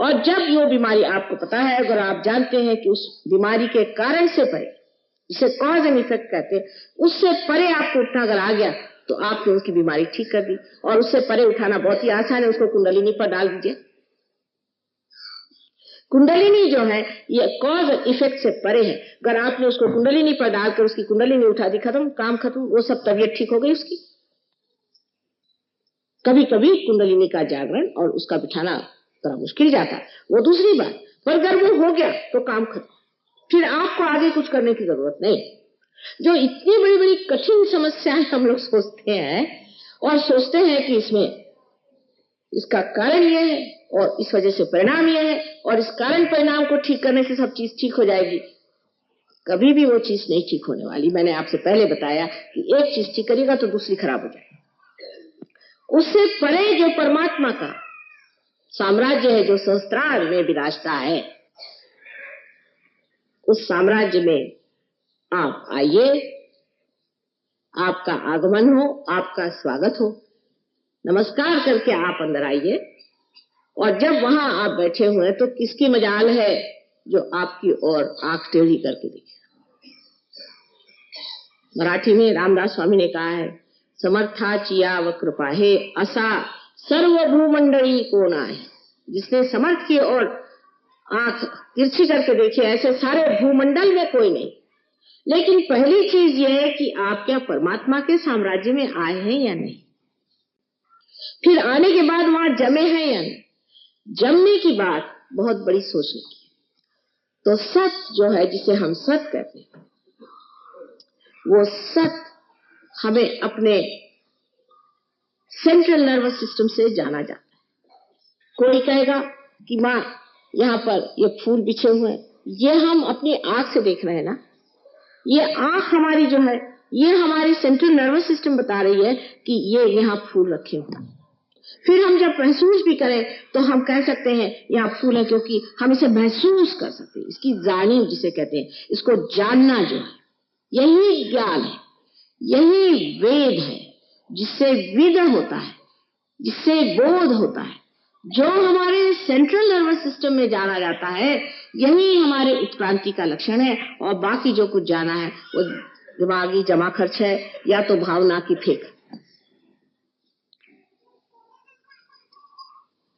और जब वो बीमारी आपको पता है, अगर आप जानते हैं कि उस बीमारी के कारण से परे, जिसे कॉज एंड इफेक्ट कहते हैं, उससे परे आपको उठना अगर आ गया तो आपने उसकी बीमारी ठीक कर दी। और उससे परे उठाना बहुत ही आसान है, उसको कुंडलिनी पर डाल दीजिए। कुंडलिनी जो है ये कॉज और इफेक्ट से परे है। अगर आपने उसको कुंडलिनी पर डालकर उसकी कुंडलिनी उठा दी, खत्म, काम खत्म, वो सब तबीयत ठीक हो गई उसकी। कभी कभी कुंडलिनी का जागरण और उसका बिठाना थोड़ा मुश्किल जाता है, वो दूसरी बात, पर अगर वो हो गया तो काम खत्म, फिर आपको आगे कुछ करने की जरूरत नहीं। जो इतनी बड़ी बड़ी कठिन समस्याएं हम लोग सोचते हैं और सोचते हैं कि इसमें इसका कारण यह है और इस वजह से परिणाम यह है और इस कारण परिणाम को ठीक करने से सब चीज ठीक हो जाएगी, कभी भी वो चीज नहीं ठीक होने वाली। मैंने आपसे पहले बताया कि एक चीज ठीक करेगा तो दूसरी खराब हो जाएगी। उससे परे जो परमात्मा का साम्राज्य है, जो सहस्त्रार में विराजता है, उस साम्राज्य में आप आइए, आपका आगमन हो, आपका स्वागत हो, नमस्कार करके आप अंदर आइए। और जब वहां आप बैठे हुए तो किसकी मजाल है जो आपकी ओर आंख टेढ़ी करके देखे। मराठी में रामदास स्वामी ने कहा है, समर्थाची याव कृपा हे असा सर्व भूमंडळी कोण आहे। जिसने समर्थ की ओर आंख तिरछी करके देखी, ऐसे सारे भूमंडल में कोई नहीं। लेकिन पहली चीज यह है कि आप क्या परमात्मा के साम्राज्य में आए हैं या नहीं, फिर आने के बाद वहां जमे हैं या नहीं। जमने की बात बहुत बड़ी सोचने की। तो सत जो है, जिसे हम सत कहते हैं, वो सत हमें अपने सेंट्रल नर्वस सिस्टम से जाना जाता है। कोई कहेगा कि माँ यहाँ पर ये फूल बिछे हुए हैं, ये हम अपनी आंख से देख रहे हैं ना, ये आंख हमारी जो है, ये हमारी सेंट्रल नर्वस सिस्टम बता रही है कि ये यहाँ फूल रखे हुए। फिर हम जब महसूस भी करें तो हम कह सकते हैं यहाँ फूल है, क्योंकि हम इसे महसूस कर सकते हैं। इसकी जानिब जिसे कहते हैं, इसको जानना जो है, यही ज्ञान है, यही वेद है, जिससे विद होता है, जिससे बोध होता है। जो हमारे सेंट्रल नर्वस सिस्टम में जाना जाता है, यही हमारे उत्क्रांति का लक्षण है। और बाकी जो कुछ जाना है वो दिमागी जमा खर्च है या तो भावना की फेंक।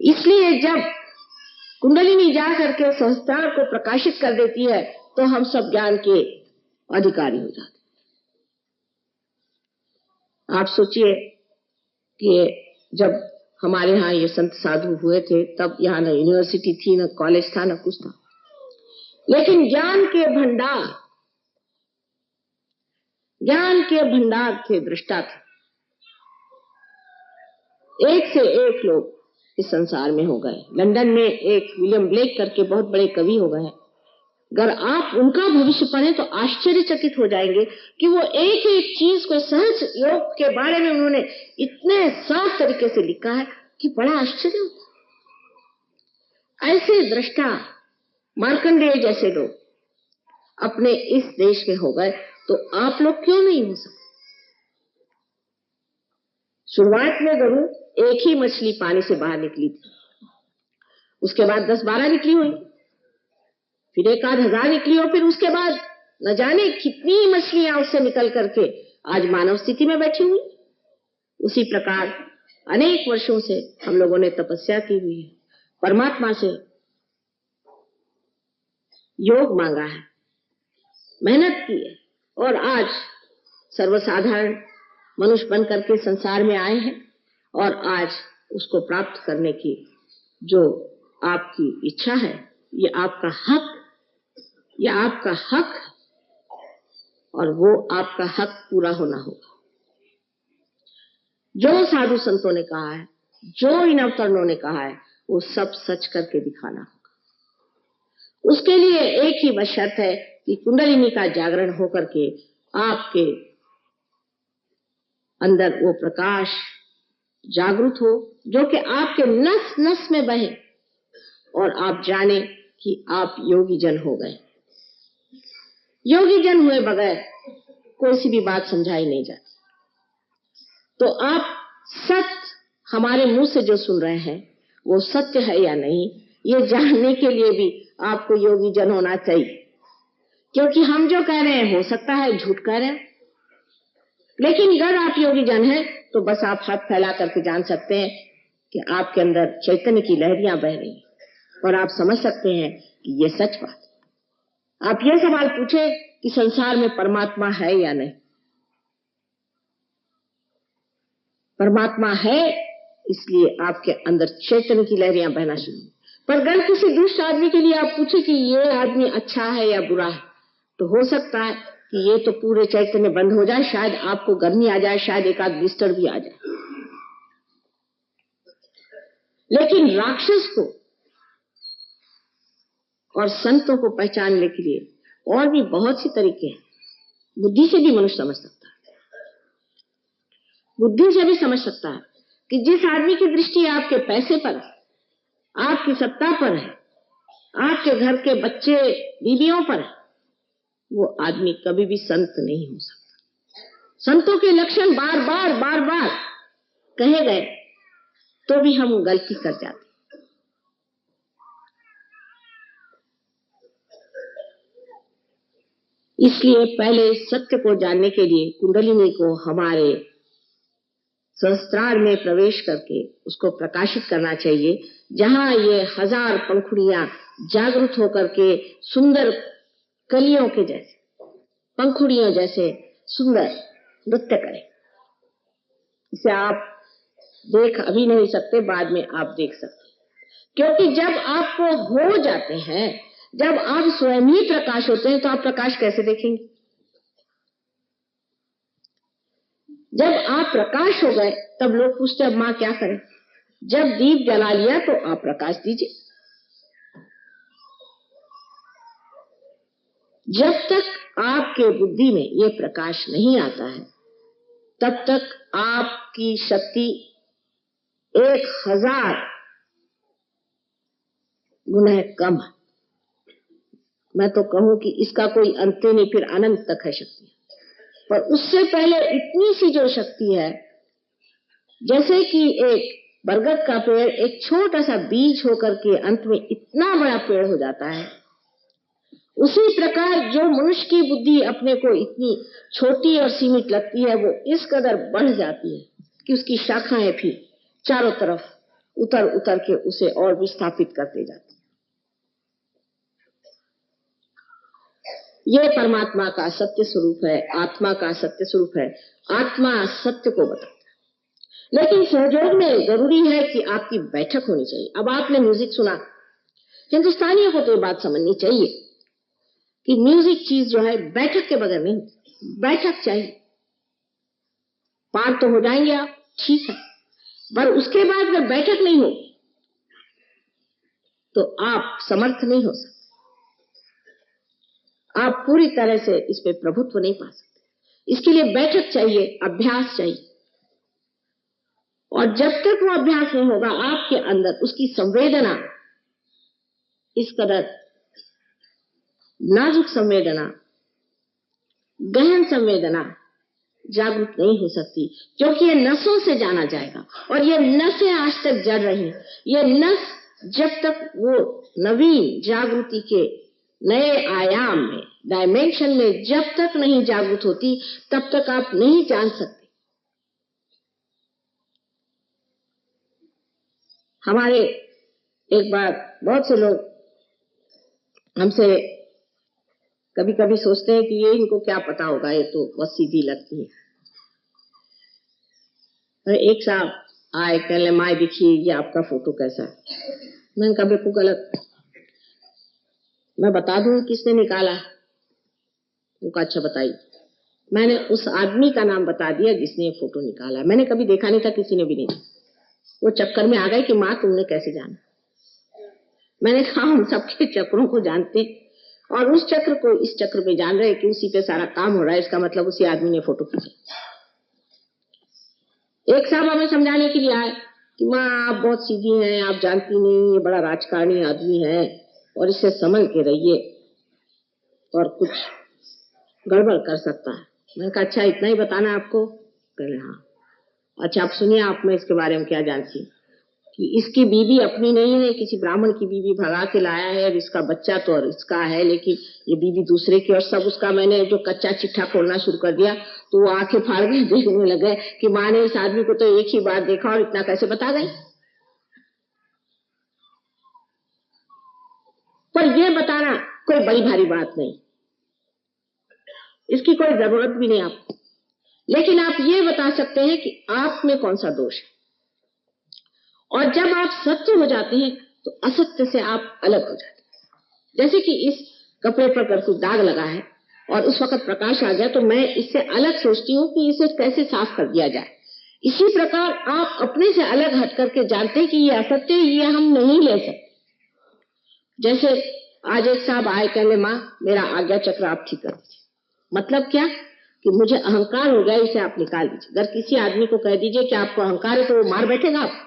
इसलिए जब कुंडलिनी जा करके संस्कार को प्रकाशित कर देती है तो हम सब ज्ञान के अधिकारी हो जाते। आप सोचिए कि जब हमारे यहाँ ये संत साधु हुए थे, तब यहाँ न यूनिवर्सिटी थी, न कॉलेज था, न कुछ था, लेकिन ज्ञान के भंडार थे, दृष्टा थे। एक से एक लोग इस संसार में हो गए। लंदन में एक विलियम ब्लेक करके बहुत बड़े कवि हो गए हैं। अगर आप उनका भविष्य पढ़ें तो आश्चर्यचकित हो जाएंगे कि वो एक एक चीज को, सहज योग के बारे में उन्होंने इतने साफ तरीके से लिखा है कि बड़ा आश्चर्य होता है। ऐसे दृष्टा मार्कंडेय जैसे लोग अपने इस देश में हो गए, तो आप लोग क्यों नहीं हो सकते? शुरुआत में जरूर एक ही मछली पानी से बाहर निकली थी, उसके बाद 10-12 निकली हुई, फिर 1,000 निकली हो, फिर उसके बाद न जाने कितनी मछलियां उससे निकल करके आज मानव स्थिति में बैठी हुई। उसी प्रकार अनेक वर्षों से हम लोगों ने तपस्या की हुई है, परमात्मा से योग मांगा है, मेहनत की है, और आज सर्वसाधारण मनुष्य बन करके संसार में आए हैं। और आज उसको प्राप्त करने की जो आपकी इच्छा है, ये आपका हक, ये आपका हक, और वो आपका हक पूरा होना होगा। जो साधु संतों ने कहा है, जो इन अवतरणों ने कहा है, वो सब सच करके दिखाना होगा। उसके लिए एक ही बस शर्त है कि कुंडलिनी का जागरण होकर के आपके अंदर वो प्रकाश जागृत हो, जो कि आपके नस नस में बहे, और आप जाने कि आप योगी जन हो गए। योगी जन हुए बगैर कोई सी भी बात समझाई नहीं जाती। तो आप सत्य हमारे मुंह से जो सुन रहे हैं वो सत्य है या नहीं, ये जानने के लिए भी आपको योगी जन होना चाहिए, क्योंकि हम जो कह रहे हैं हो सकता है झूठ कह रहे हैं, लेकिन अगर आप योगी जन हैं तो बस आप हाथ फैला करके जान सकते हैं कि आपके अंदर चैतन्य की लहरियां बह रही हैं और आप समझ सकते हैं कि ये सच बात। आप ये सवाल पूछे कि संसार में परमात्मा है या नहीं। परमात्मा है, इसलिए आपके अंदर चैतन्य की लहरियां बहना शुरू। पर अगर किसी दुष्ट आदमी के लिए आप पूछे कि ये आदमी अच्छा है या बुरा है, तो हो सकता है कि ये तो पूरे चैतन्य बंद हो जाए, शायद आपको गर्मी आ जाए, शायद एक आध ब्लिस्टर भी आ जाए। लेकिन राक्षस को और संतों को पहचानने के लिए और भी बहुत सी तरीके हैं। बुद्धि से भी मनुष्य समझ सकता है, बुद्धि से भी समझ सकता है कि जिस आदमी की दृष्टि आपके पैसे पर है, आपकी सत्ता पर है, आपके घर के बच्चे बीवियों पर है, वो आदमी कभी भी संत नहीं हो सकता। संतों के लक्षण बार बार कहे गए तो भी हम गलती कर जाते। इसलिए पहले सत्य को जानने के लिए कुंडलिनी को हमारे संस्त्रार में प्रवेश करके उसको प्रकाशित करना चाहिए, जहां ये हजार पंखुड़ियां जागृत होकर के सुंदर कलियों के जैसे, पंखुड़ियों जैसे सुंदर नृत्य करें। इसे आप देख अभी नहीं सकते, बाद में आप देख सकते, क्योंकि जब आपको हो जाते हैं, जब आप स्वयं ही प्रकाश होते हैं, तो आप प्रकाश कैसे देखेंगे? जब आप प्रकाश हो गए तब लोग पूछते अब मां क्या करें? जब दीप जला लिया तो आप प्रकाश दीजिए। जब तक आपके बुद्धि में ये प्रकाश नहीं आता है, तब तक आपकी शक्ति 1000 गुना कम है। मैं तो कहूं कि इसका कोई अंत नहीं, फिर अनंत तक है शक्ति। पर उससे पहले इतनी सी जो शक्ति है, जैसे कि एक बरगद का पेड़ एक छोटा सा बीज होकर के अंत में इतना बड़ा पेड़ हो जाता है, उसी प्रकार जो मनुष्य की बुद्धि अपने को इतनी छोटी और सीमित लगती है, वो इस कदर बढ़ जाती है कि उसकी शाखाएं फिर चारों तरफ उतर उतर के उसे और विस्थापित करते जाती। ये परमात्मा का सत्य स्वरूप है, आत्मा का सत्य स्वरूप है। आत्मा सत्य को बताता है, लेकिन सहयोग में जरूरी है कि आपकी बैठक होनी चाहिए। अब आपने म्यूजिक सुना, हिंदुस्तानियों को तो ये बात समझनी चाहिए कि म्यूजिक चीज जो है बैठक के बगैर नहीं, बैठक चाहिए। पार तो हो जाएंगे आप, ठीक है, पर उसके बाद अगर बैठक नहीं हो तो आप समर्थ नहीं हो सकते, आप पूरी तरह से इस पे प्रभुत्व नहीं पा सकते। इसके लिए बैठक चाहिए, अभ्यास चाहिए, और जब तक वो अभ्यास नहीं होगा आपके अंदर उसकी संवेदना, इस कदर नाजुक संवेदना, गहन संवेदना जागृत नहीं हो सकती, क्योंकि ये नसों से जाना जाएगा और ये नसें आज तक जड़ रही। ये नस जब तक वो नवीन जागृति के नए आयाम में, डायमेंशन में जब तक नहीं जागृत होती, तब तक आप नहीं जान सकते। हमारे एक बार बहुत से लोग हमसे कभी कभी सोचते हैं कि ये इनको क्या पता होगा, ये तो बहुत सीधी लगती है। और एक साहब आए, कहने माए देखिए ये आपका फोटो कैसा है। मैंने कहा बिल्कुल गलत, मैं बता दूं किसने निकाला। उनका अच्छा बताइए। मैंने उस आदमी का नाम बता दिया जिसने ये फोटो निकाला। मैंने कभी देखा नहीं था, किसी ने भी नहीं। वो चक्कर में आ गए कि माँ तुमने कैसे जाना। मैंने कहा हम सबके चक्रों को जानते, और उस चक्र को इस चक्र में जान रहे कि उसी पे सारा काम हो रहा है, इसका मतलब उसी आदमी ने फोटो खींचा। एक साहब हमें समझाने के लिए आए कि माँ आप बहुत सीधी हैं, आप जानती नहीं, ये बड़ा राजकारणी आदमी है और इससे संभल के रहिए और कुछ गड़बड़ कर सकता है। मैंने कहा अच्छा इतना ही बताना आपको? कहले हाँ। अच्छा आप सुनिए, आप मैं इसके बारे में क्या जानती हूँ। कि इसकी बीवी अपनी नहीं है, किसी ब्राह्मण की बीवी भगा के लाया है, अब इसका बच्चा तो और इसका है, लेकिन ये बीवी दूसरे की। और सब उसका मैंने जो कच्चा चिट्ठा खोलना शुरू कर दिया तो वो आंखें फाड़ गई, देखने लगे कि माँ ने इस आदमी को तो एक ही बार देखा और इतना कैसे बता गई। पर ये बताना कोई बड़ी भारी बात नहीं, इसकी कोई जरूरत भी नहीं आपको, लेकिन आप ये बता सकते हैं कि आप में कौन सा दोष है। और जब आप सत्य हो जाते हैं तो असत्य से आप अलग हो जाते हैं। जैसे कि इस कपड़े पर अगर कुछ दाग लगा है और उस वक्त प्रकाश आ गया तो मैं इससे अलग सोचती हूँ कि इसे कैसे साफ कर दिया जाए। इसी प्रकार आप अपने से अलग हट करके जानते हैं कि ये असत्य है, ये हम नहीं ले सकते। जैसे आज एक साहब आए, कहले माँ मेरा आज्ञा चक्र आप ठीक कर दीजिए। मतलब क्या कि मुझे अहंकार हो गया, इसे आप निकाल दीजिए। अगर किसी आदमी को कह दीजिए कि आपको अहंकार है तो वो मार बैठेगा आप।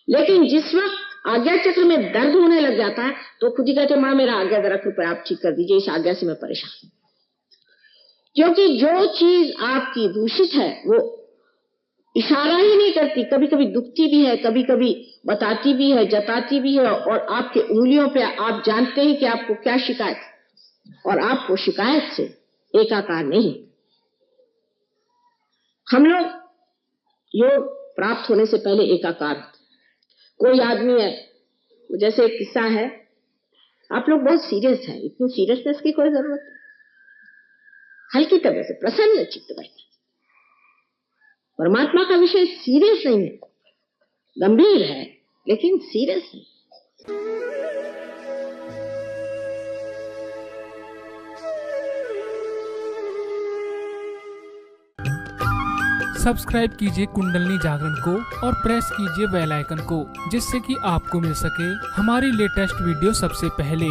लेकिन जिस वक्त आज्ञा चक्र में दर्द होने लग जाता है तो खुद ही कहते माँ मेरा आज्ञा चक्र आप ठीक कर दीजिए, इस आज्ञा से मैं परेशान हूं। क्योंकि जो चीज आपकी दूषित है वो इशारा ही नहीं करती, कभी कभी दुखती भी है, कभी कभी बताती भी है, जताती भी है, और आपके उंगलियों पे आप जानते हैं कि आपको क्या शिकायत है, और आपको शिकायत से एकाकार नहीं। हम लोग योग प्राप्त होने से पहले एकाकार होते। कोई आदमी है, जैसे एक किस्सा है, आप लोग बहुत सीरियस हैं, इतनी सीरियसनेस की कोई जरूरत नहीं, हल्की तरह से प्रसन्न चित्त बैठना। परमात्मा का विषय सीरियस नहीं है, गंभीर है लेकिन सीरियस है। सब्सक्राइब कीजिए कुंडलनी जागरण को और प्रेस कीजिए बेल आइकन को, जिससे कि आपको मिल सके हमारी लेटेस्ट वीडियो सबसे पहले।